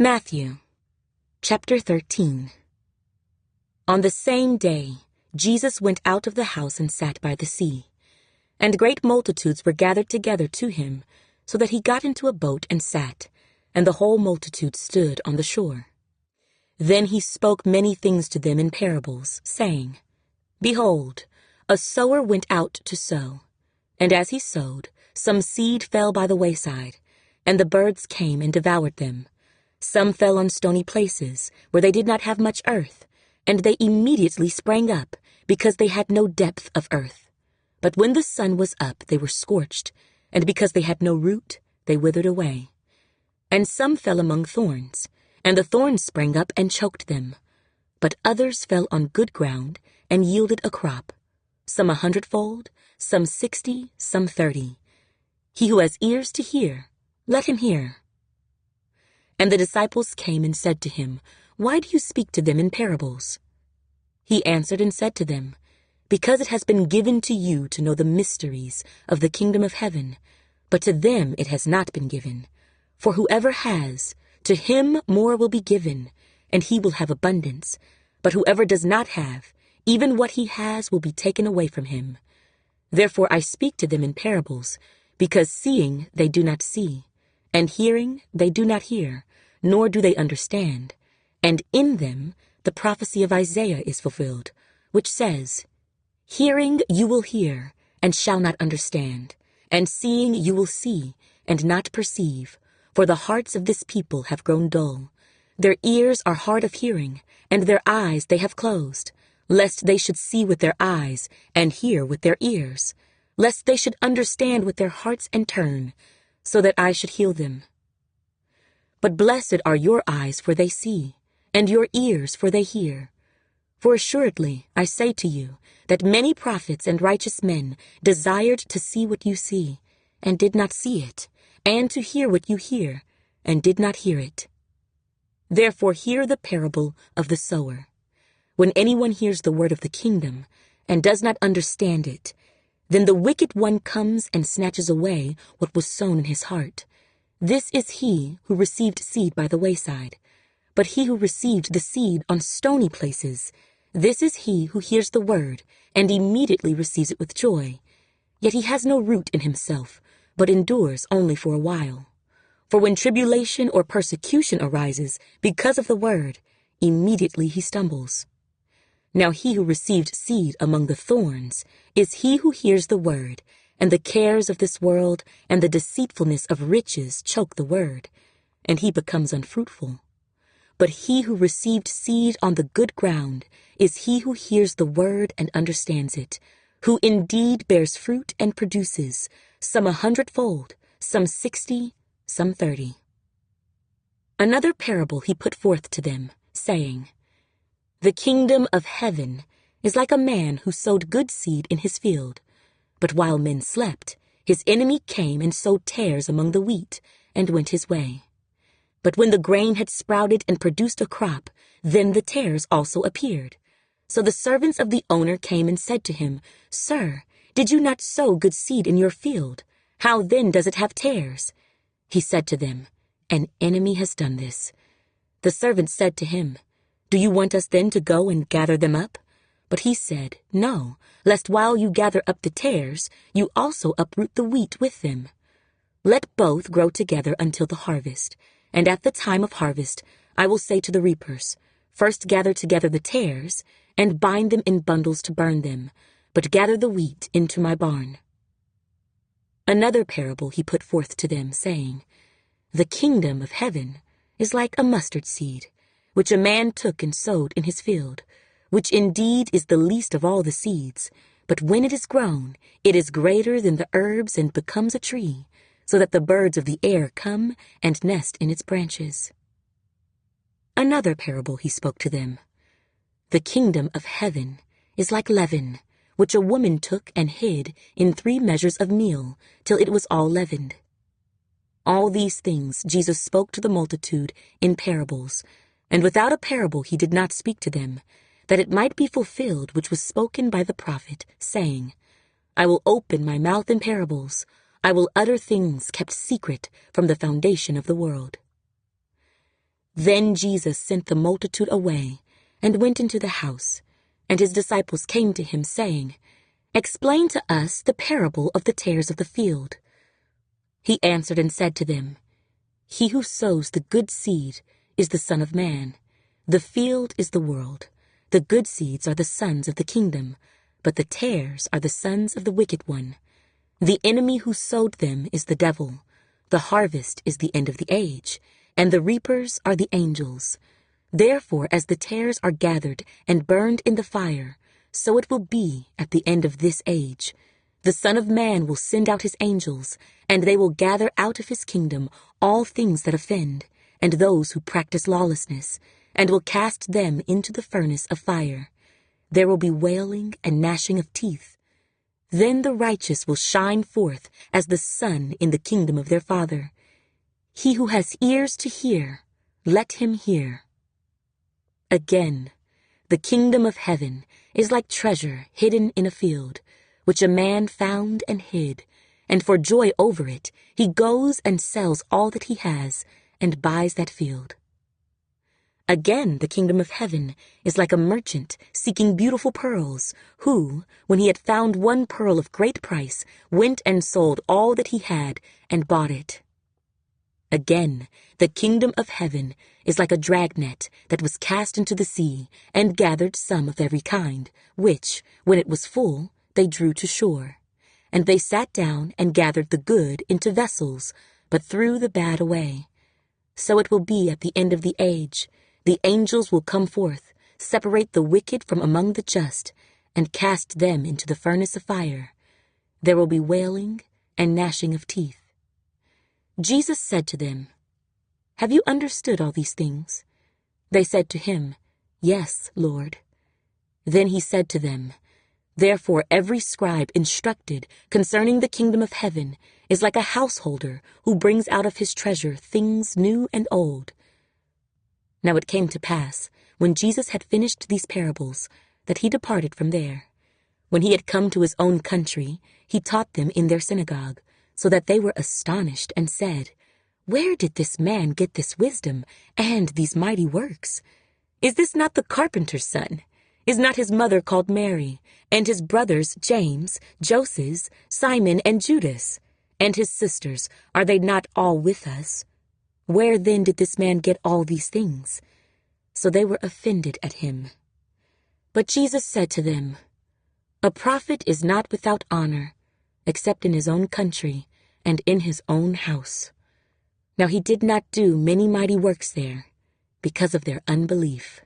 Matthew, chapter 13. On the same day, Jesus went out of the house and sat by the sea. And great multitudes were gathered together to him, so that he got into a boat and sat, and the whole multitude stood on the shore. Then he spoke many things to them in parables, saying, Behold, a sower went out to sow. And as he sowed, some seed fell by the wayside, and the birds came and devoured them. Some fell on stony places, where they did not have much earth, and they immediately sprang up, because they had no depth of earth. But when the sun was up, they were scorched, and because they had no root, they withered away. And some fell among thorns, and the thorns sprang up and choked them. But others fell on good ground, and yielded a crop, some 100-fold, some 60, some 30. He who has ears to hear, let him hear. And the disciples came and said to him, Why do you speak to them in parables? He answered and said to them, Because it has been given to you to know the mysteries of the kingdom of heaven, but to them it has not been given. For whoever has, to him more will be given, and he will have abundance. But whoever does not have, even what he has will be taken away from him. Therefore I speak to them in parables, because seeing they do not see, and hearing they do not hear, nor do they understand. And in them the prophecy of Isaiah is fulfilled, which says, Hearing you will hear, and shall not understand, and seeing you will see, and not perceive, for the hearts of this people have grown dull. Their ears are hard of hearing, and their eyes they have closed, lest they should see with their eyes, and hear with their ears, lest they should understand with their hearts and turn, so that I should heal them. But blessed are your eyes, for they see, and your ears, for they hear. For assuredly, I say to you, that many prophets and righteous men desired to see what you see, and did not see it, and to hear what you hear, and did not hear it. Therefore hear the parable of the sower. When anyone hears the word of the kingdom, and does not understand it, then the wicked one comes and snatches away what was sown in his heart. This is he who received seed by the wayside. But he who received the seed on stony places, this is he who hears the word, and immediately receives it with joy. Yet he has no root in himself, but endures only for a while. For when tribulation or persecution arises because of the word, immediately he stumbles. Now he who received seed among the thorns is he who hears the word, and the cares of this world and the deceitfulness of riches choke the word, and he becomes unfruitful. But he who received seed on the good ground is he who hears the word and understands it, who indeed bears fruit and produces, some 100-fold, some 60, some 30. Another parable he put forth to them, saying, The kingdom of heaven is like a man who sowed good seed in his field. But while men slept, his enemy came and sowed tares among the wheat, and went his way. But when the grain had sprouted and produced a crop, then the tares also appeared. So the servants of the owner came and said to him, Sir, did you not sow good seed in your field? How then does it have tares? He said to them, An enemy has done this. The servants said to him, Do you want us then to go and gather them up? But he said, No, lest while you gather up the tares, you also uproot the wheat with them. Let both grow together until the harvest. And at the time of harvest, I will say to the reapers, First gather together the tares, and bind them in bundles to burn them, but gather the wheat into my barn. Another parable he put forth to them, saying, The kingdom of heaven is like a mustard seed, which a man took and sowed in his field, which indeed is the least of all the seeds, but when it is grown, it is greater than the herbs and becomes a tree, so that the birds of the air come and nest in its branches. Another parable he spoke to them. The kingdom of heaven is like leaven, which a woman took and hid in 3 measures of meal, till it was all leavened. All these things Jesus spoke to the multitude in parables, and without a parable he did not speak to them, that it might be fulfilled which was spoken by the prophet, saying, I will open my mouth in parables, I will utter things kept secret from the foundation of the world. Then Jesus sent the multitude away and went into the house, and his disciples came to him, saying, "Explain to us the parable of the tares of the field." He answered and said to them, "He who sows the good seed is the Son of Man. The field is the world. The good seeds are the sons of the kingdom, but the tares are the sons of the wicked one. The enemy who sowed them is the devil. The harvest is the end of the age, and the reapers are the angels. Therefore, as the tares are gathered and burned in the fire, so it will be at the end of this age. The Son of Man will send out his angels, and they will gather out of his kingdom all things that offend, and those who practice lawlessness, and will cast them into the furnace of fire. There will be wailing and gnashing of teeth. Then the righteous will shine forth as the sun in the kingdom of their Father. He who has ears to hear, let him hear. Again, the kingdom of heaven is like treasure hidden in a field, which a man found and hid, and for joy over it, he goes and sells all that he has and buys that field. Again, the kingdom of heaven is like a merchant seeking beautiful pearls, who, when he had found one pearl of great price, went and sold all that he had and bought it. Again, the kingdom of heaven is like a dragnet that was cast into the sea and gathered some of every kind, which, when it was full, they drew to shore. And they sat down and gathered the good into vessels, but threw the bad away. So it will be at the end of the age. The angels will come forth, separate the wicked from among the just, and cast them into the furnace of fire. There will be wailing and gnashing of teeth. Jesus said to them, "Have you understood all these things?" They said to him, "Yes, Lord." Then he said to them, "Therefore every scribe instructed concerning the kingdom of heaven is like a householder who brings out of his treasure things new and old." Now it came to pass, when Jesus had finished these parables, that he departed from there. When he had come to his own country, he taught them in their synagogue, so that they were astonished and said, "Where did this man get this wisdom and these mighty works? Is this not the carpenter's son? Is not his mother called Mary, and his brothers James, Joseph, Simon, and Judas? And his sisters, are they not all with us? Where then did this man get all these things?" So they were offended at him. But Jesus said to them, "A prophet is not without honor, except in his own country and in his own house." Now he did not do many mighty works there, because of their unbelief.